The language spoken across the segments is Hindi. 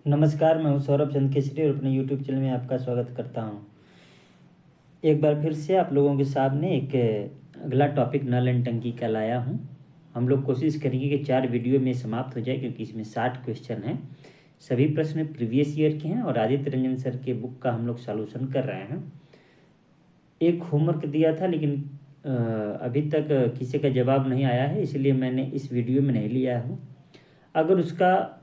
नमस्कार, मैं हूं सौरभ चंद केसरी और अपने यूट्यूब चैनल में आपका स्वागत करता हूं। एक बार फिर से आप लोगों के सामने एक अगला टॉपिक नल एंड टंकी का लाया हूं। हम लोग कोशिश करेंगे कि 4 वीडियो में समाप्त हो जाए, क्योंकि इसमें 60 क्वेश्चन हैं। सभी प्रश्न प्रीवियस ईयर के हैं और आदित्य रंजन सर के बुक का हम लोग सॉल्यूशन कर रहे हैं। एक होमवर्क दिया था, लेकिन अभी तक किसी का जवाब नहीं आया है, इसलिए मैंने इस वीडियो में नहीं लिया हूँ। अगर उसका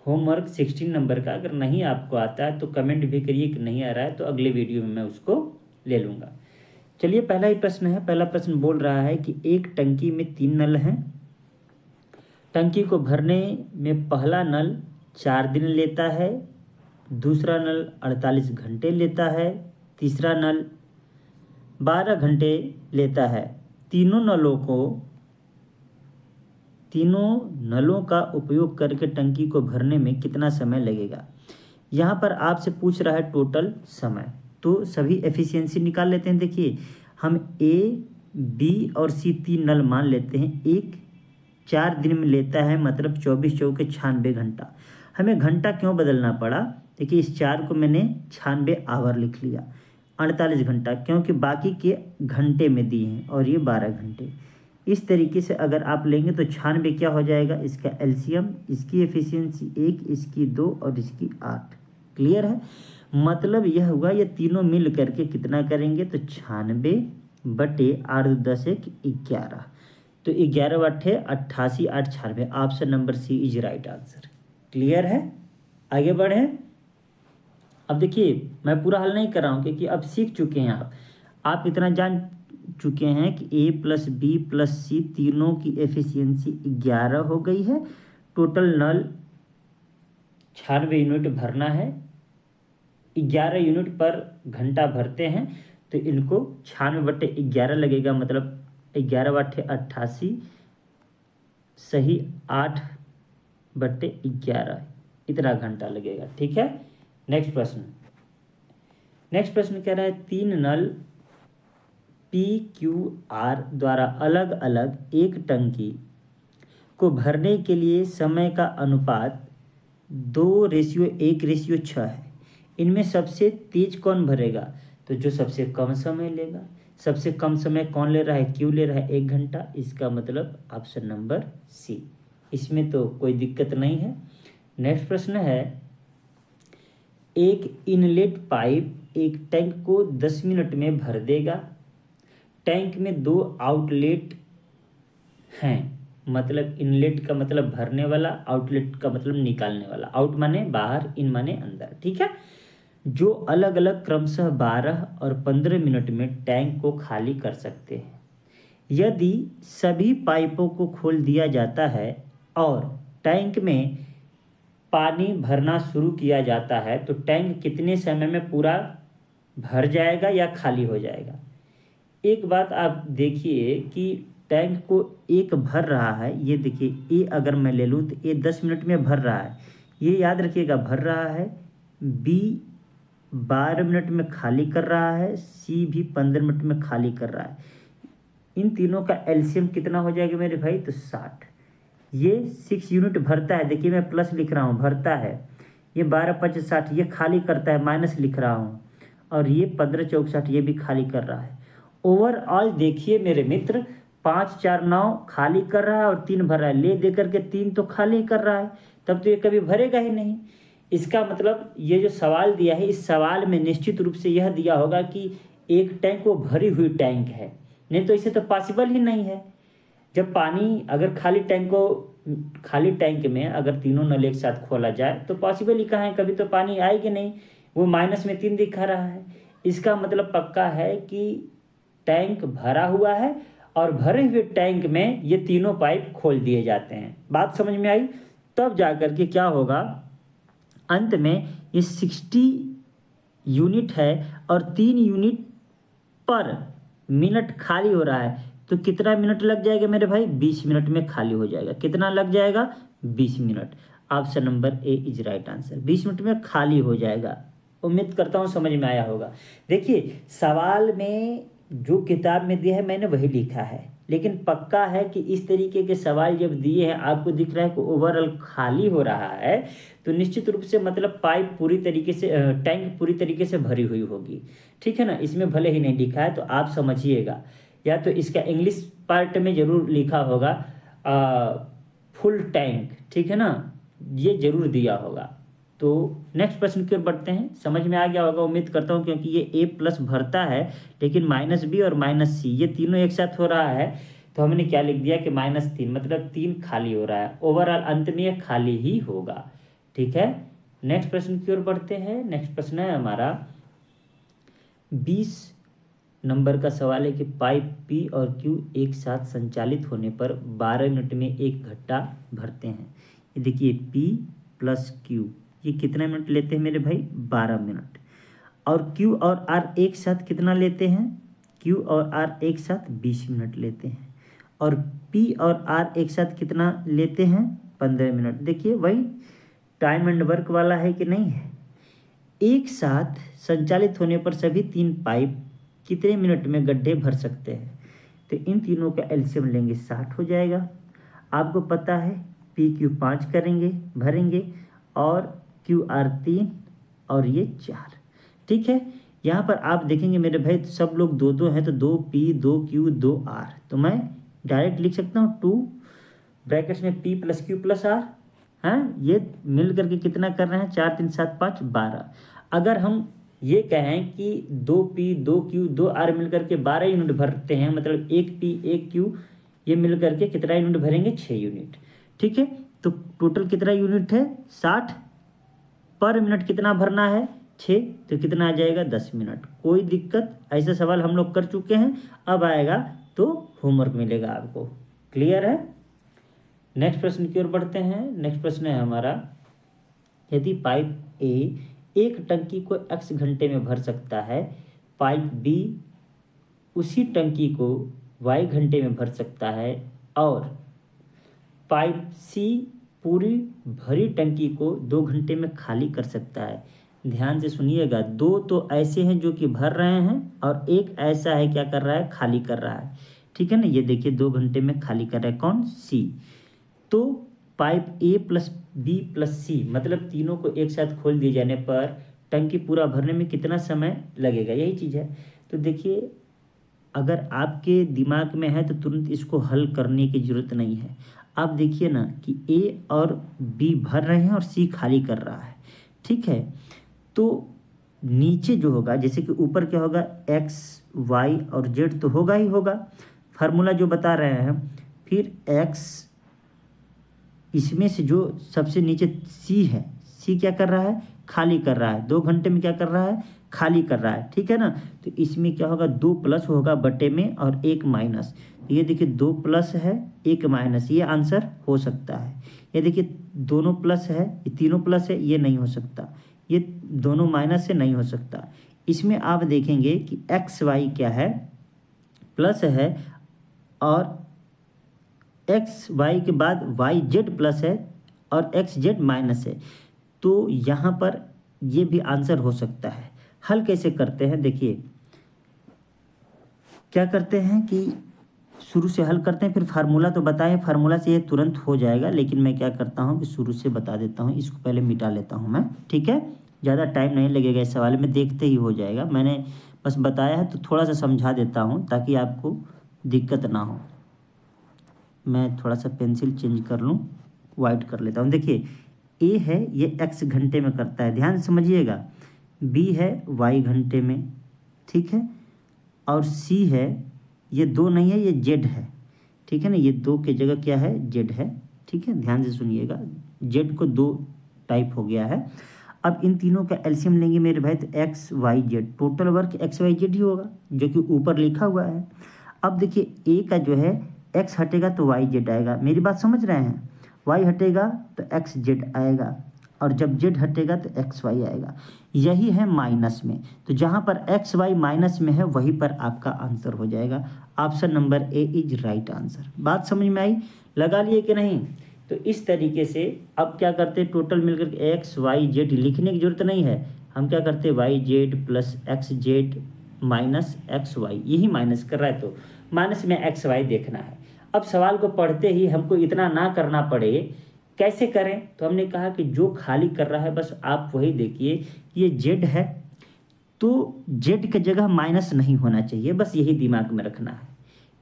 होमवर्क 16 नंबर का अगर नहीं आपको आता है तो कमेंट भी करिए कि नहीं आ रहा है, तो अगले वीडियो में मैं उसको ले लूँगा। चलिए, पहला ही प्रश्न है। पहला प्रश्न बोल रहा है कि एक टंकी में 3 नल हैं। टंकी को भरने में पहला नल 4 दिन लेता है, दूसरा नल 48 घंटे लेता है, तीसरा नल 12 घंटे लेता है। तीनों नलों का उपयोग करके टंकी को भरने में कितना समय लगेगा। यहाँ पर आपसे पूछ रहा है टोटल समय, तो सभी एफिशिएंसी निकाल लेते हैं। देखिए, हम ए, बी और सी 3 नल मान लेते हैं। एक 4 दिन में लेता है, मतलब 24 चौके 96 घंटा। हमें घंटा क्यों बदलना पड़ा? देखिए, इस 4 को मैंने 96 आवर लिख लिया। 48 घंटा क्योंकि बाकी के घंटे में दिए हैं, और ये 12 घंटे। इस तरीके से अगर आप लेंगे तो 96 क्या हो जाएगा, इसका एलसीएम, इसकी एफिशिएंसी 1, इसकी 2 और इसकी 8। क्लियर है? मतलब यह हुआ, ये तीनों मिल करके कितना करेंगे, तो 96 बटे 8 10 1 11। तो 11 बटे 88 8 96। Option number C is right answer. Clear है? आगे बढ़े। अब देखिए, मैं पूरा हल नहीं कर रहा हूँ, क्योंकि अब सीख चुके हैं आप इतना जान चुके हैं कि ए प्लस बी प्लस सी तीनों की एफिशिएंसी 11 हो गई है। टोटल नल 96 यूनिट भरना है। 11 यूनिट पर घंटा भरते हैं, तो इनको 96 बटे 11 लगेगा, मतलब 11 बटे 88 सही 8 बटे 11 इतना घंटा लगेगा। ठीक है। नेक्स्ट प्रश्न कह रहा है 3 नल PQR द्वारा अलग अलग एक टंकी को भरने के लिए समय का अनुपात 2:1:6 है। इनमें सबसे तेज कौन भरेगा? तो जो सबसे कम समय लेगा। सबसे कम समय कौन ले रहा है? क्यू ले रहा है, 1 घंटा। इसका मतलब ऑप्शन नंबर सी। इसमें तो कोई दिक्कत नहीं है। नेक्स्ट प्रश्न है, एक इनलेट पाइप एक टैंक को 10 मिनट में भर देगा। टैंक में 2 आउटलेट हैं, मतलब इनलेट का मतलब भरने वाला, आउटलेट का मतलब निकालने वाला। आउट माने बाहर, इन माने अंदर। ठीक है। जो अलग अलग क्रमशः 12 और 15 मिनट में टैंक को खाली कर सकते हैं। यदि सभी पाइपों को खोल दिया जाता है और टैंक में पानी भरना शुरू किया जाता है, तो टैंक कितने समय में पूरा भर जाएगा या खाली हो जाएगा? एक बात आप देखिए कि टैंक को एक भर रहा है। ये देखिए, ए अगर मैं ले लूँ तो ए 10 मिनट में भर रहा है, ये याद रखिएगा भर रहा है। बी 12 मिनट में खाली कर रहा है, सी भी 15 मिनट में खाली कर रहा है। इन तीनों का एलसीएम कितना हो जाएगा मेरे भाई? तो 60। ये 6 यूनिट भरता है, देखिए मैं प्लस लिख रहा हूँ, भरता है। ये 12 5 60, ये खाली करता है, माइनस लिख रहा हूँ। और ये 15 4 60, ये भी खाली कर रहा है। ओवरऑल देखिए मेरे मित्र, 5 4 9 खाली कर रहा है और 3 भर रहा है। ले दे करके 3 तो खाली कर रहा है, तब तो ये कभी भरेगा ही नहीं। इसका मतलब ये जो सवाल दिया है, इस सवाल में निश्चित रूप से यह दिया होगा कि एक टैंक वो भरी हुई टैंक है, नहीं तो इसे तो पॉसिबल ही नहीं है। जब पानी अगर खाली टैंक में अगर तीनों नल एक साथ खोला जाए तो पॉसिबल ही कहाँ है, कभी तो पानी आएगी नहीं। वो माइनस में 3 दिखा रहा है। इसका मतलब पक्का है कि टैंक भरा हुआ है और भरे हुए टैंक में ये तीनों पाइप खोल दिए जाते हैं। बात समझ में आई? तब जाकर के क्या होगा, अंत में ये 60 यूनिट है और 3 यूनिट पर मिनट खाली हो रहा है, तो कितना मिनट लग जाएगा मेरे भाई? 20 मिनट में खाली हो जाएगा। कितना लग जाएगा? 20 minute. Option number A is right answer. 20 minute में खाली हो जाएगा। उम्मीद करता हूँ समझ में आया होगा। देखिए, सवाल में जो किताब में दिया है मैंने वही लिखा है, लेकिन पक्का है कि इस तरीके के सवाल जब दिए हैं, आपको दिख रहा है कि ओवरऑल खाली हो रहा है, तो निश्चित रूप से मतलब पाइप पूरी तरीके से टैंक पूरी तरीके से भरी हुई होगी। ठीक है ना, इसमें भले ही नहीं लिखा है तो आप समझिएगा, या तो इसका इंग्लिश पार्ट में जरूर लिखा होगा फुल टैंक, ठीक है ना, ये जरूर दिया होगा। तो नेक्स्ट प्रश्न की ओर बढ़ते हैं। समझ में आ गया होगा उम्मीद करता हूँ, क्योंकि ये ए प्लस भरता है लेकिन माइनस बी और माइनस सी ये तीनों एक साथ हो रहा है, तो हमने क्या लिख दिया कि -3, मतलब 3 खाली हो रहा है। ओवरऑल अंत में ये खाली ही होगा। ठीक है, नेक्स्ट प्रश्न की ओर बढ़ते हैं। नेक्स्ट प्रश्न है हमारा 20 नंबर का सवाल है कि पाइप पी और क्यू एक साथ संचालित होने पर 12 मिनट में एक घट्टा भरते हैं। ये देखिए पी प्लस क्यू ये कितना मिनट लेते हैं मेरे भाई, 12 मिनट। और क्यू और आर एक साथ कितना लेते हैं, क्यू और आर एक साथ 20 मिनट लेते हैं। और पी और आर एक साथ कितना लेते हैं, 15 मिनट। देखिए वही टाइम एंड वर्क वाला है कि नहीं है। एक साथ संचालित होने पर सभी 3 पाइप कितने मिनट में गड्ढे भर सकते हैं, तो इन तीनों का एलसीएम लेंगे 60 हो जाएगा। आपको पता है पी क्यू 5 करेंगे भरेंगे और क्यू आर 3 और ये 4। ठीक है, यहाँ पर आप देखेंगे मेरे भाई सब लोग 2-2 हैं, तो 2 पी 2 क्यू 2 आर, तो मैं डायरेक्ट लिख सकता हूँ 2 ब्रैकेट्स में P plus Q plus R. हाँ, ये मिल करके कितना कर रहे हैं, 4 3 7 5 12। अगर हम ये कहें कि 2 पी 2 क्यू 2 आर मिल करके 12 यूनिट भरते हैं, मतलब 1 पी 1 क्यू ये मिल करके कितना यूनिट भरेंगे, 6 यूनिट। ठीक है, तो टोटल कितना यूनिट है, 60। पर मिनट कितना भरना है, 6, तो कितना आ जाएगा, 10 मिनट। कोई दिक्कत, ऐसा सवाल हम लोग कर चुके हैं, अब आएगा तो होमवर्क मिलेगा आपको। क्लियर है। नेक्स्ट प्रश्न की ओर बढ़ते हैं। नेक्स्ट प्रश्न है हमारा, यदि पाइप ए एक टंकी को x घंटे में भर सकता है, पाइप बी उसी टंकी को y घंटे में भर सकता है, और पाइप सी पूरी भरी टंकी को 2 घंटे में खाली कर सकता है। ध्यान से सुनिएगा, 2 तो ऐसे हैं जो कि भर रहे हैं और एक ऐसा है क्या कर रहा है, खाली कर रहा है। ठीक है ना, ये देखिए 2 घंटे में खाली कर रहा है, कौन, सी। तो pipe A plus B plus C, मतलब तीनों को एक साथ खोल दिए जाने पर टंकी पूरा भरने में कितना समय लगेगा, यही चीज़ है। तो देखिए अगर आपके दिमाग में है तो तुरंत इसको हल करने की ज़रूरत नहीं है। आप देखिए ना कि ए और बी भर रहे हैं और सी खाली कर रहा है। ठीक है, तो नीचे जो होगा, जैसे कि ऊपर क्या होगा, एक्स वाई और जेड तो होगा ही होगा, फार्मूला जो बता रहे हैं। फिर एक्स, इसमें से जो सबसे नीचे सी है, सी क्या कर रहा है, खाली कर रहा है, 2 घंटे में क्या कर रहा है, खाली कर रहा है। ठीक है ना, तो इसमें क्या होगा, 2 प्लस होगा बटे में और 1 माइनस। ये देखिए 2 प्लस है 1 माइनस, ये आंसर हो सकता है। ये देखिए दोनों प्लस है, ये तीनों प्लस है, ये नहीं हो सकता। ये दोनों माइनस से नहीं हो सकता। इसमें आप देखेंगे कि एक्स वाई क्या है, प्लस है, और एक्स वाई के बाद वाई जेड प्लस है और एक्स जेड माइनस है। तो यहाँ पर ये भी आंसर हो सकता है। हल कैसे करते हैं, देखिए क्या करते हैं कि शुरू से हल करते हैं, फिर फार्मूला तो बताएं, फार्मूला से ये तुरंत हो जाएगा, लेकिन मैं क्या करता हूँ कि शुरू से बता देता हूँ, इसको पहले मिटा लेता हूँ मैं। ठीक है, ज़्यादा टाइम नहीं लगेगा इस सवाल में, देखते ही हो जाएगा। मैंने बस बताया है तो थोड़ा सा समझा देता हूँ ताकि आपको दिक्कत ना हो। मैं थोड़ा सा पेंसिल चेंज कर लूँ, वाइट कर लेता हूँ। देखिए ए है ये x घंटे में करता है, ध्यान से समझिएगा। बी है y घंटे में, ठीक है, और सी है, ये 2 नहीं है, ये जेड है। ठीक है ना, ये 2 की जगह क्या है, जेड है। ठीक है, ध्यान से सुनिएगा, जेड को 2 टाइप हो गया है। अब इन तीनों का एलसीएम लेंगे मेरे भाई, तो X Y Z, total work X Y Z ही होगा जो कि ऊपर लिखा हुआ है। अब देखिए ए का जो है एक्स हटेगा तो वाई जेड आएगा, मेरी बात समझ रहे हैं। वाई हटेगा तो एक्स जेड आएगा, और जब जेड हटेगा तो एक्स वाई आएगा। यही है माइनस में, तो जहाँ पर एक्स वाई माइनस में है वहीं पर आपका आंसर हो जाएगा। Option number A is right answer. बात समझ में आई, लगा लिए कि नहीं। तो इस तरीके से अब क्या करते हैं, टोटल मिलकर एक्स वाई जेड लिखने की जरूरत नहीं है, हम क्या करते हैं Y Z plus X Z minus X Y, यही माइनस कर रहा है तो माइनस में एक्स वाई देखना है। अब सवाल को पढ़ते ही हमको इतना ना करना पड़े, कैसे करें? तो हमने कहा कि जो खाली कर रहा है बस आप वही देखिए, ये जेड है तो जेड की जगह माइनस नहीं होना चाहिए, बस यही दिमाग में रखना है।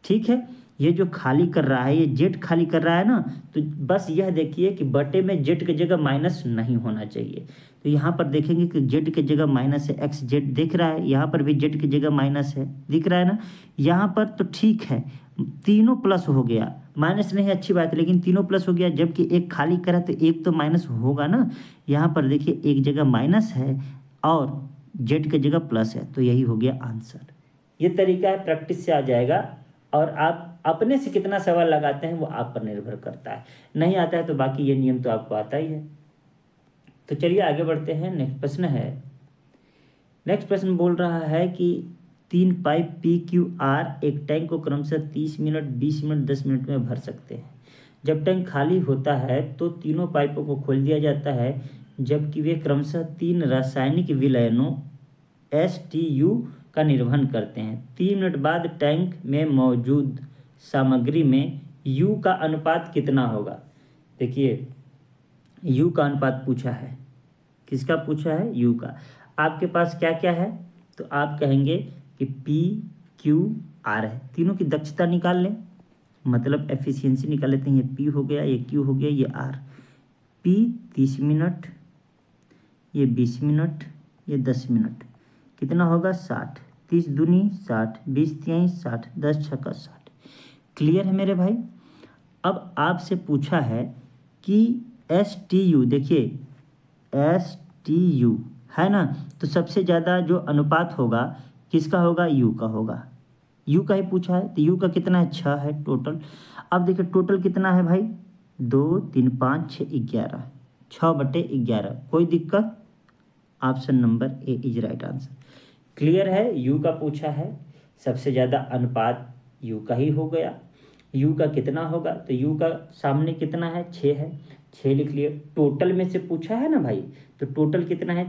ठीक है, ये जो खाली कर रहा है ये जेड खाली कर रहा है ना, तो बस यह देखिए कि बटे में जेड की जगह माइनस नहीं होना चाहिए। तो यहाँ पर देखेंगे कि जेड की जगह माइनस है, एक्स जेड दिख रहा है, यहाँ पर भी जेड की जगह माइनस है, दिख रहा है ना। यहाँ पर तो ठीक है, तीनों प्लस हो गया, माइनस नहीं अच्छी बात है, लेकिन तीनों प्लस हो गया, जबकि एक खाली करा तो एक तो माइनस होगा ना। यहाँ पर देखिए एक जगह माइनस है और जेड की जगह प्लस है, तो यही हो गया आंसर। ये तरीका है, प्रैक्टिस से आ जाएगा। और आप अपने से कितना सवाल लगाते हैं वो आप पर निर्भर करता है, नहीं आता है तो बाकी ये नियम तो आपको आता ही है। तो चलिए आगे बढ़ते हैं। नेक्स्ट प्रश्न है, नेक्स्ट प्रश्न बोल रहा है कि 3 पाइप पी क्यू आर एक टैंक को क्रमशः 30 मिनट, 20 मिनट, 10 मिनट में भर सकते हैं। जब टैंक खाली होता है तो तीनों पाइपों को खोल दिया जाता है, जबकि वे क्रमशः 3 रासायनिक विलयनों STU का निर्वहन करते हैं। 3 मिनट बाद टैंक में मौजूद सामग्री में U का अनुपात कितना होगा? देखिए U का अनुपात पूछा है, किसका पूछा है? U का। आपके पास क्या क्या है? तो आप कहेंगे कि P Q R है, तीनों की दक्षता निकाल लें, मतलब एफिशिएंसी निकाल लेते हैं। ये P हो गया, ये Q हो गया, ये R। P 30 मिनट, ये 20 मिनट, ये 10 मिनट, कितना होगा? 60। 30 दूनी 60, 20 तिहाई 60, 10 छक्का 60। क्लियर है मेरे भाई? अब आपसे पूछा है कि STU, देखिए STU है ना, तो सबसे ज़्यादा जो अनुपात होगा किसका होगा? U का होगा। U का ही पूछा है, तो U का कितना है? 6 है टोटल। अब देखिए टोटल कितना है भाई? 2 3 5 6 11, 6/11। कोई दिक्कत? Option number A is right answer. Clear है? U का पूछा है, सबसे ज़्यादा अनुपात U का ही हो गया। U का कितना होगा? तो U का सामने कितना है? 6 है, 6 लिख लिए। टोटल में से पूछा है ना भाई, तो टोटल कितना है?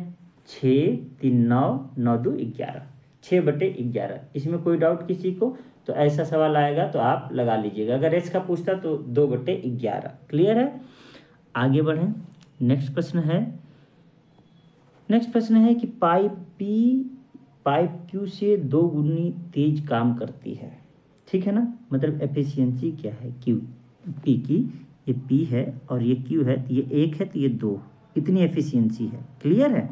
6 3 9 9 2 11, 6/11। इसमें कोई डाउट किसी को? तो ऐसा सवाल आएगा तो आप लगा लीजिएगा। अगर एस का पूछता तो 2/11। क्लियर है? आगे बढ़ें। नेक्स्ट प्रश्न है, नेक्स्ट प्रश्न है कि पाइप P पाइप Q से 2 गुनी तेज काम करती है। ठीक है ना, मतलब एफिशिएंसी क्या है? Q P की, ये P है और ये Q है, तो ये 1 है तो ये 2, इतनी एफिशिएंसी है। क्लियर है?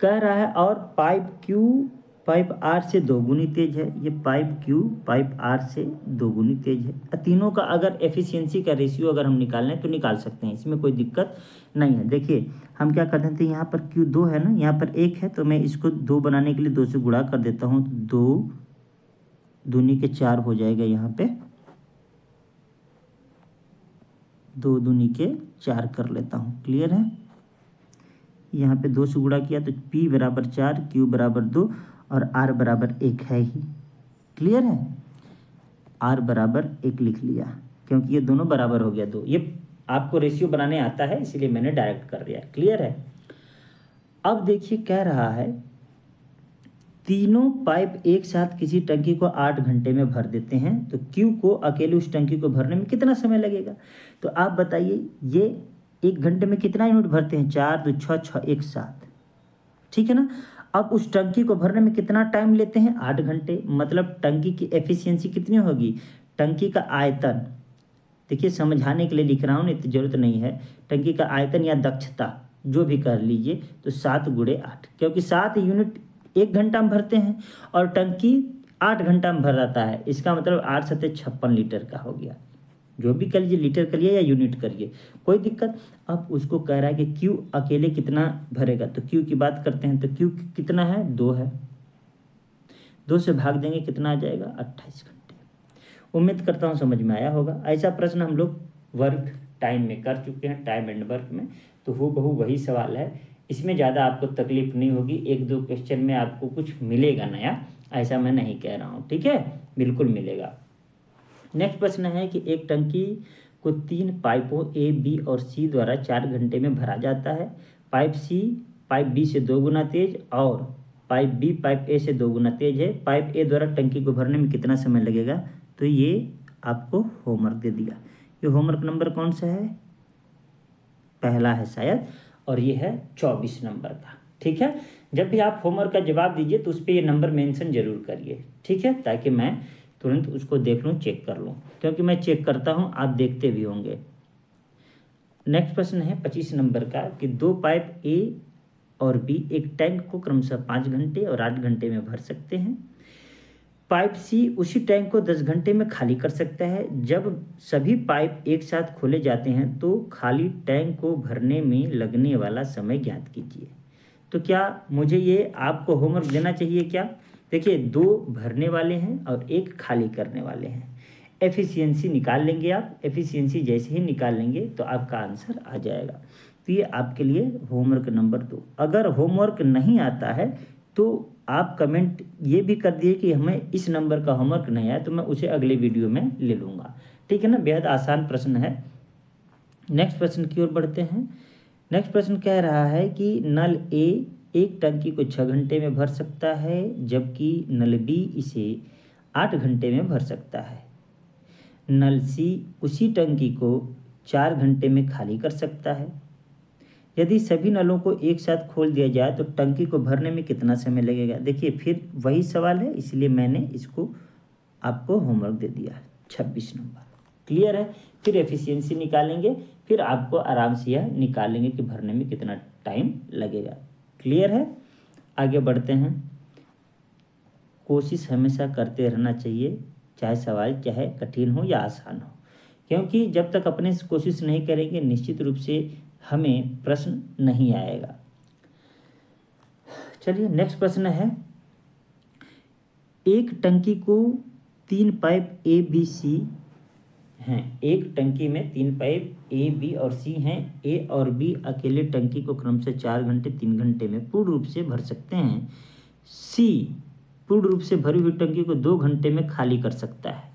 कह रहा है और पाइप Q पाइप R से 2 गुनी तेज है। ये पाइप Q पाइप R से 2 गुनी तेज है। तीनों का अगर एफिशिएंसी का रेशियो अगर हम निकालना है तो निकाल सकते हैं, इसमें कोई दिक्कत नहीं है। देखिए हम क्या कर देते हैं, यहाँ पर Q 2 है ना, यहाँ पर 1 है, तो मैं इसको 2 बनाने के लिए 2 से गुणा कर देता हूँ, तो 2 दूनी के 4 हो जाएगा। यहाँ पे 2 दूनी के 4 कर लेता हूँ। क्लियर है? यहाँ पे 2 से गुणा किया तो P बराबर 4, Q बराबर 2 और R बराबर 1 है ही। क्लियर है? R बराबर 1 लिख लिया, क्योंकि ये दोनों बराबर हो गया 2। ये आपको रेशियो बनाने आता है इसीलिए मैंने डायरेक्ट कर दिया। क्लियर है? अब देखिए कह रहा है तीनों पाइप एक साथ किसी टंकी को 8 घंटे में भर देते हैं, तो Q को अकेले उस टंकी को भरने में कितना समय लगेगा? तो आप बताइए, ये 1 घंटे में कितना यूनिट भरते हैं? 4 2 6 6 1 7। ठीक है ना। अब उस टंकी को भरने में कितना टाइम लेते हैं? 8 घंटे। मतलब टंकी की एफिशिएंसी कितनी होगी? टंकी का आयतन, देखिए समझाने के लिए लिख रहा हूँ, नहीं तो जरूरत नहीं है। टंकी का आयतन या दक्षता जो भी कर लीजिए, तो 7 × 8, क्योंकि 7 यूनिट 1 घंटा में भरते हैं और टंकी 8 घंटा में भर जाता है। इसका मतलब 8 × 7 = 56 लीटर का हो गया। जो भी कर लीजिए, लीटर करिए या यूनिट करिए, कोई दिक्कत। अब उसको कह रहा है कि Q अकेले कितना भरेगा, तो Q की बात करते हैं। तो Q कितना है? 2 है, 2 से भाग देंगे कितना आ जाएगा? 28 घंटे। उम्मीद करता हूँ समझ में आया होगा। ऐसा प्रश्न हम लोग वर्क टाइम में कर चुके हैं, टाइम एंड वर्क में, तो हूबहू वही सवाल है। इसमें ज़्यादा आपको तकलीफ नहीं होगी, 1-2 क्वेश्चन में आपको कुछ मिलेगा नया, ऐसा मैं नहीं कह रहा हूँ। ठीक है, बिल्कुल मिलेगा। नेक्स्ट प्रश्न है कि एक टंकी को 3 पाइपों A, B और C द्वारा 4 घंटे में भरा जाता है। पाइप C पाइप B से 2 गुना तेज और पाइप बी पाइप ए से 2 गुना तेज है, पाइप ए द्वारा टंकी को भरने में कितना समय लगेगा। तो ये आपको होमवर्क दे दिया। ये होमवर्क नंबर कौन सा है, पहला है शायद, और ये है 24 नंबर का। ठीक है, जब भी आप होमवर्क का जवाब दीजिए तो उस पर ये नंबर मेंशन जरूर करिए, ठीक है, ताकि मैं तुरंत उसको देख लूँ, चेक कर लूँ, क्योंकि मैं चेक करता हूँ, आप देखते भी होंगे। नेक्स्ट प्रश्न है 25 नंबर का कि 2 पाइप ए और बी एक टैंक को क्रमशः 5 घंटे और 8 घंटे में भर सकते हैं। पाइप सी उसी टैंक को 10 घंटे में खाली कर सकता है। जब सभी पाइप एक साथ खोले जाते हैं तो खाली टैंक को भरने में लगने वाला समय ज्ञात कीजिए। तो क्या मुझे ये आपको होमवर्क देना चाहिए क्या। देखिए 2 भरने वाले हैं और 1 खाली करने वाले हैं। एफिशिएंसी निकाल लेंगे आप, एफिशिएंसी जैसे ही निकाल लेंगे तो आपका आंसर आ जाएगा। तो ये आपके लिए होमवर्क नंबर 2। अगर होमवर्क नहीं आता है तो आप कमेंट ये भी कर दिए कि हमें इस नंबर का होमवर्क नहीं आया, तो मैं उसे अगले वीडियो में ले लूँगा, ठीक है ना। बेहद आसान प्रश्न है। नेक्स्ट प्रश्न की ओर बढ़ते हैं। नेक्स्ट प्रश्न कह रहा है कि नल ए एक टंकी को 6 घंटे में भर सकता है, जबकि नल बी इसे 8 घंटे में भर सकता है। नल सी उसी टंकी को 4 घंटे में खाली कर सकता है। यदि सभी नलों को एक साथ खोल दिया जाए तो टंकी को भरने में कितना समय लगेगा। देखिए फिर वही सवाल है, इसलिए मैंने इसको आपको होमवर्क दे दिया है। 26 नंबर क्लियर है। फिर एफिशिएंसी निकालेंगे, फिर आपको आराम से यह निकालेंगे कि भरने में कितना टाइम लगेगा। क्लियर है। आगे बढ़ते हैं। कोशिश हमेशा करते रहना चाहिए, चाहे सवाल चाहे कठिन हो या आसान हो, क्योंकि जब तक अपने से कोशिश नहीं करेंगे निश्चित रूप से हमें प्रश्न नहीं आएगा। चलिए नेक्स्ट प्रश्न है। एक टंकी को 3 पाइप ए बी सी हैं। एक टंकी में 3 पाइप ए बी और सी हैं। ए और बी अकेले टंकी को क्रमशः 4 घंटे 3 घंटे में पूर्ण रूप से भर सकते हैं। सी पूर्ण रूप से भरी हुई टंकी को 2 घंटे में खाली कर सकता है।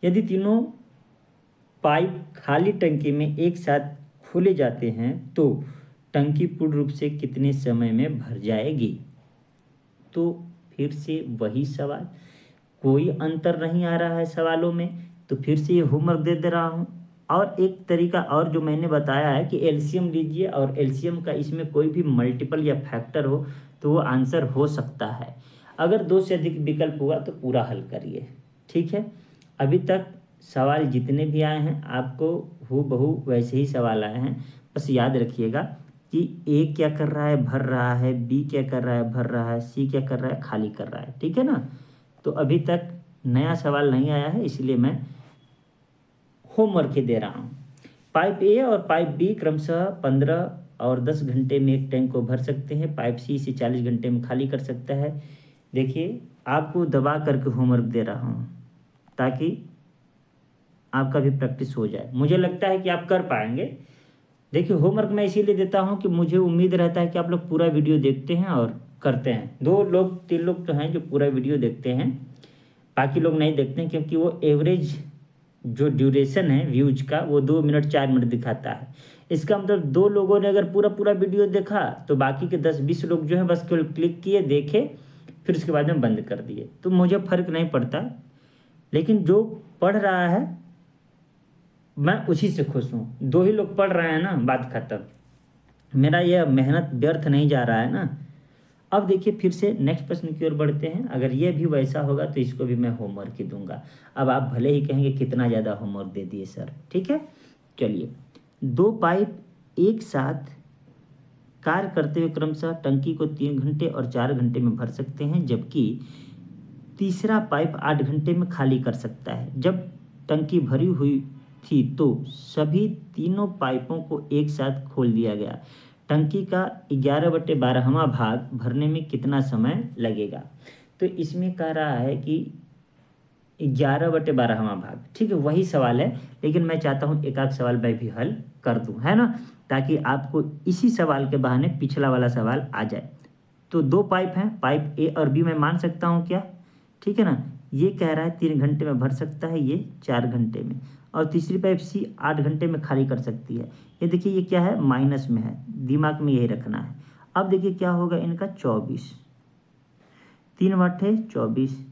यदि तीनों पाइप खाली टंकी में एक साथ खोले जाते हैं तो टंकी पूर्ण रूप से कितने समय में भर जाएगी। तो फिर से वही सवाल, कोई अंतर नहीं आ रहा है सवालों में, तो फिर से ये होमवर्क दे रहा हूँ। और एक तरीका और जो मैंने बताया है कि एलसीएम लीजिए, और एलसीएम का इसमें कोई भी मल्टीपल या फैक्टर हो तो वो आंसर हो सकता है। अगर 2 से अधिक विकल्प हुआ तो पूरा हल करिए, ठीक है। अभी तक सवाल जितने भी आए हैं आपको हूबहू वैसे ही सवाल आए हैं। बस याद रखिएगा कि ए क्या कर रहा है, भर रहा है, बी क्या कर रहा है, भर रहा है, सी क्या कर रहा है, खाली कर रहा है, ठीक है ना। तो अभी तक नया सवाल नहीं आया है, इसलिए मैं होमवर्क ही दे रहा हूँ। पाइप ए और पाइप बी क्रमशः 15 और 10 घंटे में एक टैंक को भर सकते हैं। पाइप सी इसे 40 घंटे में खाली कर सकता है। देखिए आपको दबा करके होमवर्क दे रहा हूँ ताकि आपका भी प्रैक्टिस हो जाए। मुझे लगता है कि आप कर पाएंगे। देखिए होमवर्क मैं इसीलिए देता हूँ कि मुझे उम्मीद रहता है कि आप लोग पूरा वीडियो देखते हैं और करते हैं। 2 लोग 3 लोग तो हैं जो पूरा वीडियो देखते हैं, बाकी लोग नहीं देखते हैं, क्योंकि वो एवरेज जो ड्यूरेशन है व्यूज का वो 2 मिनट 4 मिनट दिखाता है। इसका मतलब 2 लोगों ने अगर पूरा वीडियो देखा तो बाकी के 10-20 लोग जो है बस केवल क्लिक किए, देखे, फिर उसके बाद में बंद कर दिए। तो मुझे फ़र्क नहीं पड़ता, लेकिन जो पढ़ रहा है मैं उसी से खुश हूँ। 2 ही लोग पढ़ रहे हैं ना, बात खत्म। मेरा यह मेहनत व्यर्थ नहीं जा रहा है ना। अब देखिए फिर से नेक्स्ट प्रश्न की ओर बढ़ते हैं। अगर ये भी वैसा होगा तो इसको भी मैं होमवर्क ही दूंगा। अब आप भले ही कहेंगे कितना ज़्यादा होमवर्क दे दिए सर, ठीक है। चलिए 2 पाइप एक साथ कार्य करते हुए क्रमशः टंकी को 3 घंटे और 4 घंटे में भर सकते हैं, जबकि तीसरा पाइप 8 घंटे में खाली कर सकता है। जब टंकी भरी हुई थी तो सभी तीनों पाइपों को एक साथ खोल दिया गया। टंकी का 11/12वां भाग भरने में कितना समय लगेगा। तो इसमें कह रहा है कि 11/12वां भाग, ठीक है, वही सवाल है, लेकिन मैं चाहता हूँ एक आध सवाल मैं भी हल कर दूँ, है ना, ताकि आपको इसी सवाल के बहाने पिछला वाला सवाल आ जाए। तो 2 पाइप हैं, पाइप ए और बी मैं मान सकता हूँ क्या, ठीक है ना। ये कह रहा है 3 घंटे में भर सकता है, ये 4 घंटे में, और तीसरी पाइप सी 8 घंटे में खाली कर सकती है। ये देखिए ये क्या है, माइनस में है, दिमाग में यही रखना है। अब देखिए क्या होगा इनका 24, 3 वाटे 24,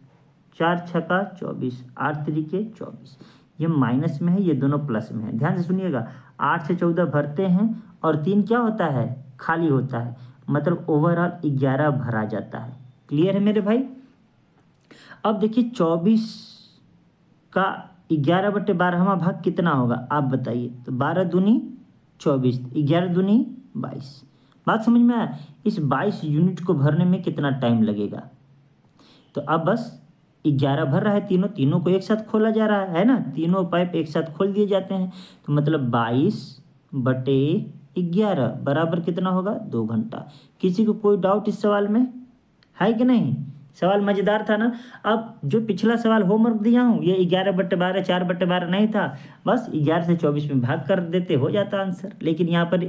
4 छक्का 24, 8 तरीके 24। ये माइनस में है, ये दोनों प्लस में है। ध्यान से सुनिएगा, 8 से 14 भरते हैं और 3 क्या होता है, खाली होता है, मतलब ओवरऑल 11 भरा जाता है। क्लियर है मेरे भाई। अब देखिए 24 का 11/12वां भाग कितना होगा आप बताइए। तो 12 दूनी 24, 11 दूनी 22। बात समझ में आया। इस 22 यूनिट को भरने में कितना टाइम लगेगा। तो अब बस 11 भर रहा है, तीनों को एक साथ खोला जा रहा है ना, तीनों पाइप एक साथ खोल दिए जाते हैं। तो मतलब 22/11 बराबर कितना होगा, 2 घंटा। किसी को कोई डाउट इस सवाल में है कि नहीं। सवाल मज़ेदार था ना। अब जो पिछला सवाल होमवर्क दिया हूँ ये 11/12 4/12 नहीं था, बस 11 से 24 में भाग कर देते हो जाता आंसर। लेकिन यहाँ पर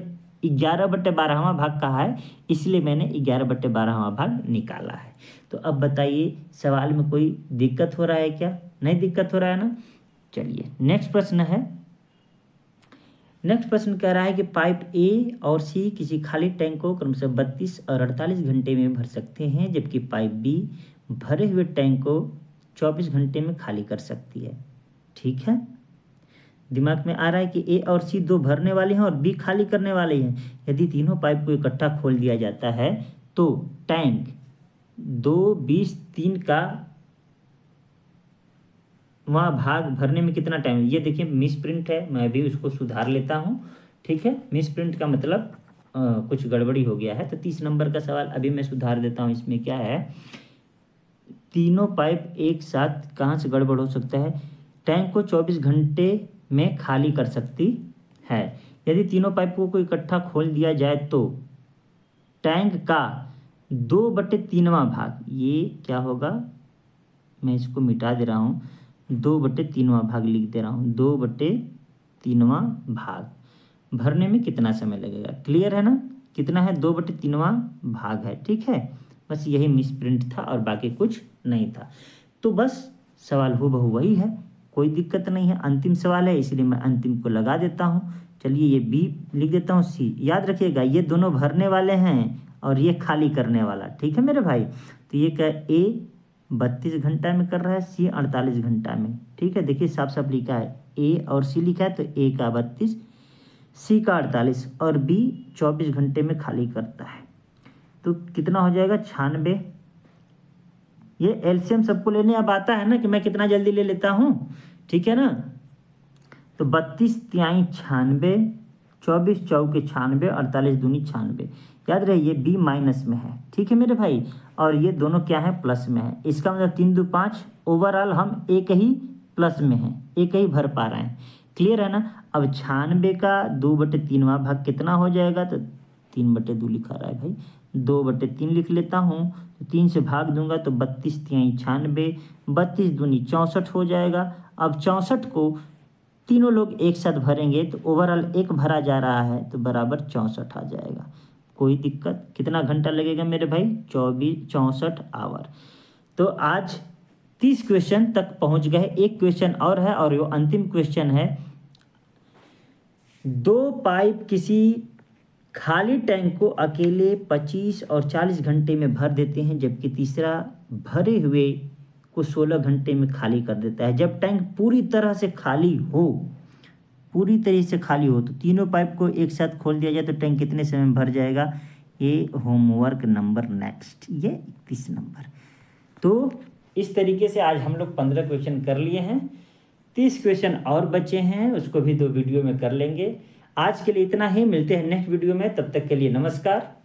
11/12वां भाग कहा है, इसलिए मैंने 11/12वां भाग निकाला है। तो अब बताइए सवाल में कोई दिक्कत हो रहा है क्या, नहीं दिक्कत हो रहा है ना। चलिए नेक्स्ट प्रश्न है। नेक्स्ट प्रश्न कह रहा है कि पाइप ए और सी किसी खाली टैंक को क्रमशः 32 और 48 घंटे में भर सकते हैं, जबकि पाइप बी भरे हुए टैंक को 24 घंटे में खाली कर सकती है। ठीक है, दिमाग में आ रहा है कि ए और सी दो भरने वाले हैं और बी खाली करने वाले हैं। यदि तीनों पाइप को इकट्ठा खोल दिया जाता है तो टैंक 2, 20, 3 का वहाँ भाग भरने में कितना टाइम। ये देखिए मिस प्रिंट है, मैं भी उसको सुधार लेता हूँ। ठीक है, मिस प्रिंट का मतलब कुछ गड़बड़ी हो गया है। तो 30 नंबर का सवाल अभी मैं सुधार देता हूँ। इसमें क्या है, तीनों पाइप एक साथ कहाँ से गड़बड़ हो सकता है, टैंक को 24 घंटे में खाली कर सकती है। यदि तीनों पाइप को इकट्ठा खोल दिया जाए तो टैंक का 2/3वां भाग, ये क्या होगा, मैं इसको मिटा दे रहा हूँ, 2/3वां भाग लिख दे रहा हूँ, 2/3वां भाग भरने में कितना समय लगेगा। क्लियर है ना, कितना है, 2/3वां भाग है। ठीक है, बस यही मिस प्रिंट था और बाकी कुछ नहीं था। तो बस सवाल हूबहू वही है, कोई दिक्कत नहीं है। अंतिम सवाल है इसलिए मैं अंतिम को लगा देता हूँ। चलिए ये बी लिख देता हूँ, सी याद रखिएगा ये दोनों भरने वाले हैं और ये खाली करने वाला। ठीक है मेरे भाई। तो ये क्या, ए 32 घंटा में कर रहा है, सी 48 घंटा में। ठीक है, देखिए साफ साफ लिखा है, ए और सी लिखा है, तो ए का 32, सी का 48 और बी 24 घंटे में खाली करता है। तो कितना हो जाएगा, 96। ये एलसीएम सबको लेने अब आता है ना कि मैं कितना जल्दी ले लेता हूँ। ठीक है ना, तो 32 तिहाई 96, 24 चौके 96, 48 दूनी 96। याद रहे ये बी माइनस में है। ठीक है मेरे भाई, और ये दोनों क्या है, प्लस में है। इसका मतलब 3 2 5, ओवरऑल हम एक ही प्लस में हैं, एक ही भर पा रहे हैं। क्लियर है ना। अब 96 का 2/3वां भाग कितना हो जाएगा, तो 3/2 लिखा रहा है भाई, 2/3 लिख लेता हूँ। तो 3 से भाग दूंगा तो 32 तिहाई 96, 32 दूनी 64 हो जाएगा। अब 64 को तीनों लोग एक साथ भरेंगे तो ओवरऑल एक भरा जा रहा है, तो बराबर 64 आ जाएगा। कोई दिक्कत, कितना घंटा लगेगा मेरे भाई, 64 आवर। तो आज 30 क्वेश्चन तक पहुंच गए। एक क्वेश्चन और है और वो अंतिम क्वेश्चन है। 2 पाइप किसी खाली टैंक को अकेले 25 और 40 घंटे में भर देते हैं, जबकि तीसरा भरे हुए को 16 घंटे में खाली कर देता है। जब टैंक पूरी तरह से खाली हो, पूरी तरह से खाली हो, तो तीनों पाइप को एक साथ खोल दिया जाए तो टैंक कितने समय में भर जाएगा। ये होमवर्क नंबर नेक्स्ट, ये 31 नंबर। तो इस तरीके से आज हम लोग 15 क्वेश्चन कर लिए हैं। 30 क्वेश्चन और बचे हैं, उसको भी 2 वीडियो में कर लेंगे। आज के लिए इतना ही, मिलते हैं नेक्स्ट वीडियो में, तब तक के लिए नमस्कार।